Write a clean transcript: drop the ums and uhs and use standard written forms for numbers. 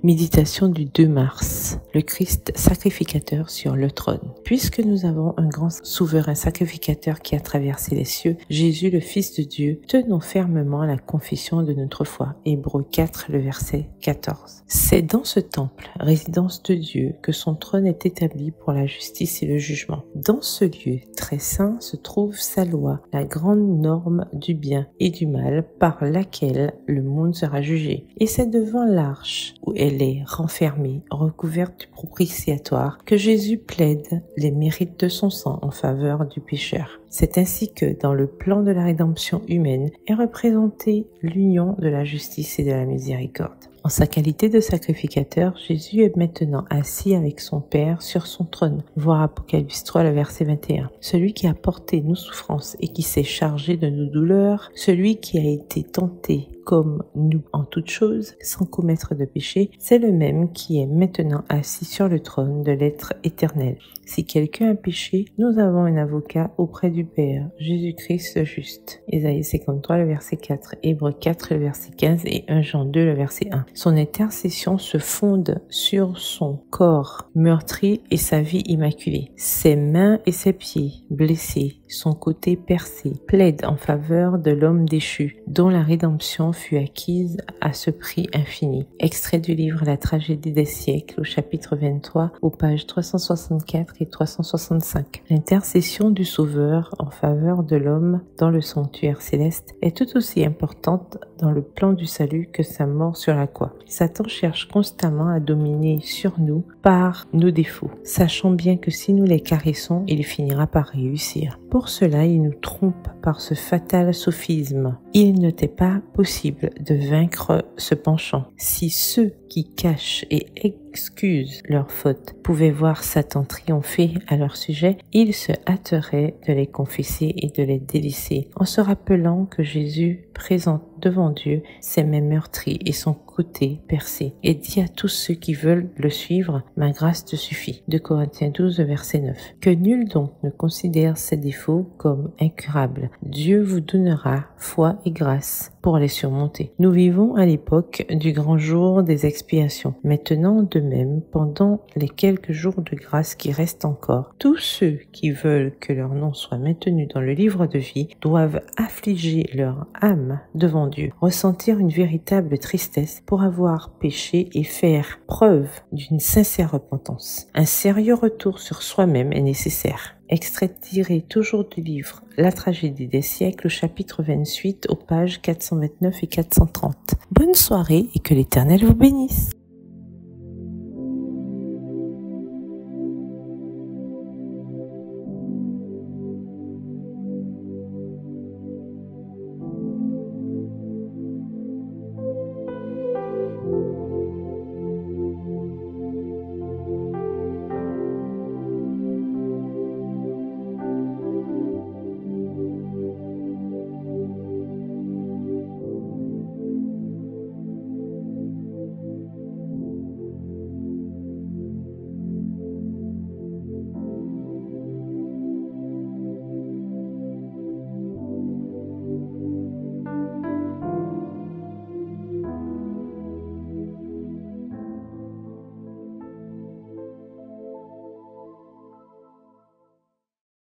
Méditation du 2 mars. Le Christ sacrificateur sur le trône. Puisque nous avons un grand souverain sacrificateur qui a traversé les cieux, Jésus le Fils de Dieu, tenons fermement à la confession de notre foi. Hébreux 4, le verset 14. C'est dans ce temple, résidence de Dieu, que son trône est établi pour la justice et le jugement. Dans ce lieu très saint se trouve sa loi, la grande norme du bien et du mal par laquelle le monde sera jugé. Et c'est devant l'arche où elle est renfermée, recouverte du propitiatoire, que Jésus plaide les mérites de son sang en faveur du pécheur. C'est ainsi que, dans le plan de la rédemption humaine, est représentée l'union de la justice et de la miséricorde. En sa qualité de sacrificateur, Jésus est maintenant assis avec son Père sur son trône. Voir Apocalypse 3, le verset 21. Celui qui a porté nos souffrances et qui s'est chargé de nos douleurs, celui qui a été tenté comme nous en toutes choses, sans commettre de péché, c'est le même qui est maintenant assis sur le trône de l'être éternel. Si quelqu'un a péché, nous avons un avocat auprès du Père, Jésus-Christ le juste. Ésaïe 53, le verset 4, Hébreux 4, le verset 15 et 1 Jean 2, le verset 1. Son intercession se fonde sur son corps meurtri et sa vie immaculée. Ses mains et ses pieds blessés, son côté percé, plaident en faveur de l'homme déchu, dont la rédemption fut acquise à ce prix infini. Extrait du livre La tragédie des siècles, au chapitre 23, aux pages 364 et 365. L'intercession du Sauveur en faveur de l'homme dans le sanctuaire céleste est tout aussi importante dans le plan du salut que sa mort sur la croix. Satan cherche constamment à dominer sur nous par nos défauts, sachant bien que si nous les caressons, il finira par réussir. Pour cela, il nous trompe par ce fatal sophisme. Il ne t'est pas possible de vaincre ce penchant. Si ceux qui cachent et excusent leurs fautes pouvaient voir Satan triompher à leur sujet, ils se hâteraient de les confesser et de les délaisser, en se rappelant que Jésus présente devant Dieu ses mains meurtries et son côté percé, et dit à tous ceux qui veulent le suivre, « Ma grâce te suffit ». 2 Corinthiens 12, verset 9. Que nul donc ne considère ses défauts comme incurables. Dieu vous donnera foi et grâce pour les surmonter. Nous vivons à l'époque du grand jour des expiations. Maintenant, de même, pendant les quelques jours de grâce qui restent encore, tous ceux qui veulent que leur nom soit maintenu dans le livre de vie doivent affliger leur âme devant Dieu, ressentir une véritable tristesse pour avoir péché et faire preuve d'une sincère repentance. Un sérieux retour sur soi-même est nécessaire. Extrait tiré toujours du livre La tragédie des siècles, chapitre 28, aux pages 429 et 430. Bonne soirée et que l'Éternel vous bénisse.